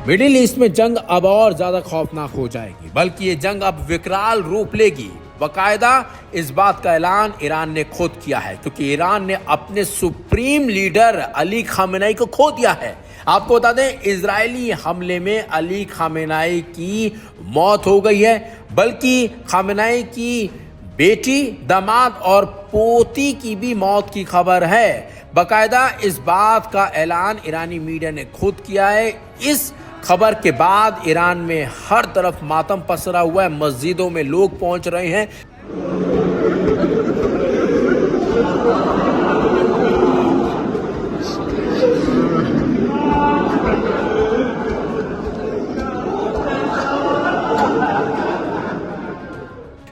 Middle east में जंग अब और ज्यादा खौफनाक हो जाएगी, बल्कि ये जंग अब विकराल रूप लेगी। बाकायदा इस बात का ऐलान ईरान ने खुद किया है, क्योंकि ईरान ने अपने सुप्रीम लीडर अली खामेनेई को खो दिया है। आपको बता दें, इजरायली हमले में अली खामेनेई की मौत हो गई है, बल्कि खामेनेई की बेटी, दामाद और पोती की भी मौत की खबर है। बाकायदा इस बात का ऐलान ईरानी मीडिया ने खुद किया है। इस खबर के बाद ईरान में हर तरफ मातम पसरा हुआ है, मस्जिदों में लोग पहुंच रहे हैं।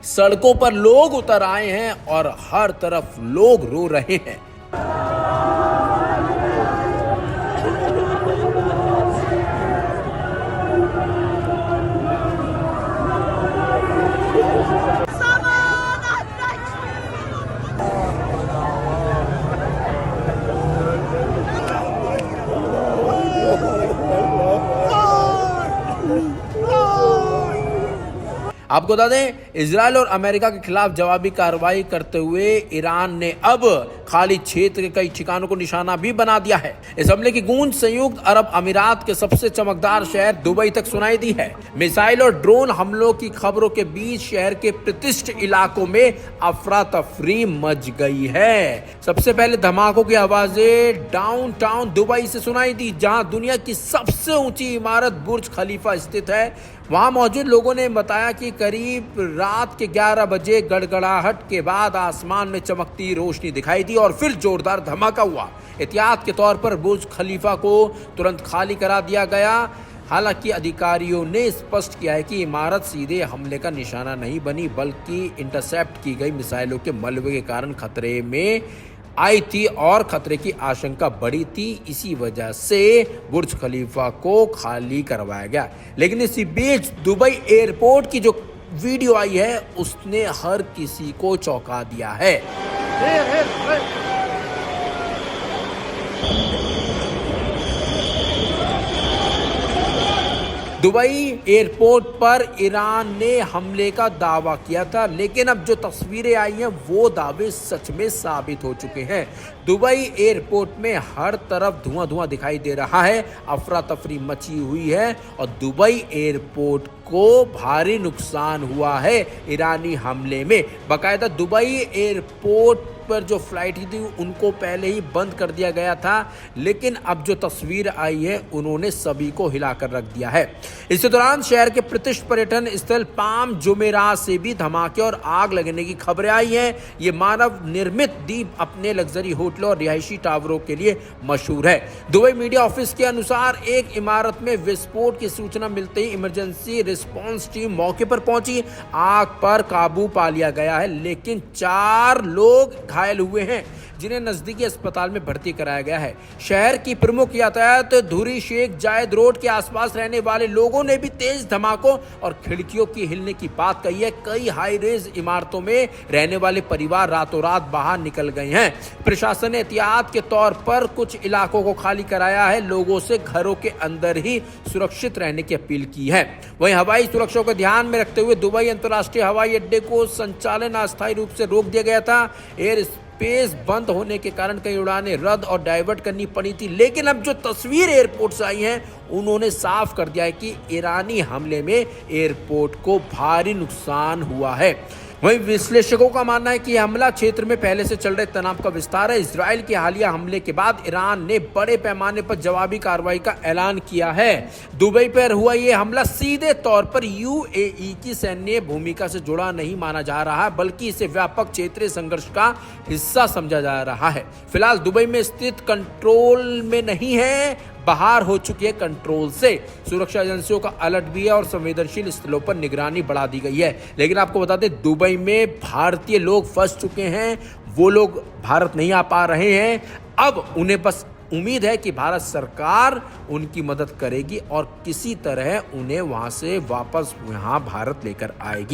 सड़कों पर लोग उतर आए हैं और हर तरफ लोग रो रहे हैं। आपको बता दें, इजरायल और अमेरिका के खिलाफ जवाबी कार्रवाई करते हुए ईरान ने अब खाली क्षेत्र के कई ठिकानों को निशाना भी बना दिया है। इस हमले की गूंज संयुक्त अरब अमीरात के सबसे चमकदार शहर दुबई तक सुनाई दी है। मिसाइल और ड्रोन हमलों की खबरों के बीच शहर के प्रतिष्ठित इलाकों में अफरा तफरी मच गई है। सबसे पहले धमाकों की आवाजें डाउनटाउन दुबई से सुनाई दी, जहां दुनिया की सबसे ऊंची इमारत बुर्ज खलीफा स्थित है। वहां मौजूद लोगों ने बताया कि करीब रात के 11 बजे गड़गड़ाहट के बाद आसमान में चमकती रोशनी दिखाई दी और फिर जोरदार धमाका हुआ। एहतियात के तौर पर बुर्ज खलीफा को तुरंत खाली करा दिया गया। हालांकि अधिकारियों ने स्पष्ट किया है कि इमारत सीधे हमले का निशाना नहीं बनी, बल्कि इंटरसेप्ट की गई मिसाइलों के मलबे के कारण खतरे में आई थी और खतरे की आशंका बढ़ी थी। इसी वजह से बुर्ज खलीफा को खाली करवाया गया। लेकिन इसी बीच दुबई एयरपोर्ट की जो वीडियो आई है, उसने हर किसी को चौंका दिया है। दुबई एयरपोर्ट पर ईरान ने हमले का दावा किया था, लेकिन अब जो तस्वीरें आई हैं वो दावे सच में साबित हो चुके हैं। दुबई एयरपोर्ट में हर तरफ धुआं धुआं दिखाई दे रहा है, अफरा तफरी मची हुई है और दुबई एयरपोर्ट को भारी नुकसान हुआ है ईरानी हमले में। बाकायदा दुबई एयरपोर्ट पर जो फ्लाइट थी उनको पहले ही बंद कर दिया गया था, लेकिन अब जो तस्वीर आई है उन्होंने सभी को हिलाकर रख दिया है। इसी दौरान शहर के प्रतिष्ठित पर्यटन स्थल पाम जुमेरात से भी धमाके और आग लगने की खबरें आई हैं। ये मानव निर्मित द्वीप अपने लग्जरी होटलों और रिहायशी टावरों के लिए मशहूर है। दुबई मीडिया ऑफिस के अनुसार एक इमारत में विस्फोट की सूचना मिलते ही इमरजेंसी रिस्पांस टीम मौके पर पहुंची। आग पर काबू पा लिया गया है, लेकिन 4 लोग घायल हुए हैं, जिन्हें नजदीकी अस्पताल में भर्ती कराया गया है। शहर की प्रमुख यातायात धुरी शेख जायद रोड के आसपास रहने वाले लोगों ने भी तेज धमाकों और खिड़कियों की हिलने की बात कही है। कई हाई रेज इमारतों में रहने वाले परिवार रातों रात बाहर निकल गए हैं। प्रशासन ने एहतियात के तौर पर कुछ इलाकों को खाली कराया है, लोगों से घरों के अंदर ही सुरक्षित रहने की अपील की है। वहीं हवाई सुरक्षा को ध्यान में रखते हुए दुबई अंतर्राष्ट्रीय हवाई अड्डे को संचालन अस्थायी रूप से रोक दिया गया था। एयर स्पेस बंद होने के कारण कई उड़ानें रद्द और डाइवर्ट करनी पड़ी थी, लेकिन अब जो तस्वीर एयरपोर्ट से आई हैं उन्होंने साफ कर दिया है कि ईरानी हमले में एयरपोर्ट को भारी नुकसान हुआ है। वहीं विश्लेषकों का मानना है कि हमला क्षेत्र में पहले से चल रहे तनाव का विस्तार है। इजराइल के हालिया हमले के बाद ईरान ने बड़े पैमाने पर जवाबी कार्रवाई का ऐलान किया है। दुबई पर हुआ ये हमला सीधे तौर पर यूएई की सैन्य भूमिका से जुड़ा नहीं माना जा रहा है, बल्कि इसे व्यापक क्षेत्रीय संघर्ष का हिस्सा समझा जा रहा है। फिलहाल दुबई में स्थित कंट्रोल में नहीं है, बाहर हो चुकी है कंट्रोल से। सुरक्षा एजेंसियों का अलर्ट भी है और संवेदनशील स्थलों पर निगरानी बढ़ा दी गई है। लेकिन आपको बता दें, दुबई में भारतीय लोग फंस चुके हैं, वो लोग भारत नहीं आ पा रहे हैं। अब उन्हें बस उम्मीद है कि भारत सरकार उनकी मदद करेगी और किसी तरह उन्हें वहां से वापस यहाँ भारत लेकर आएगी।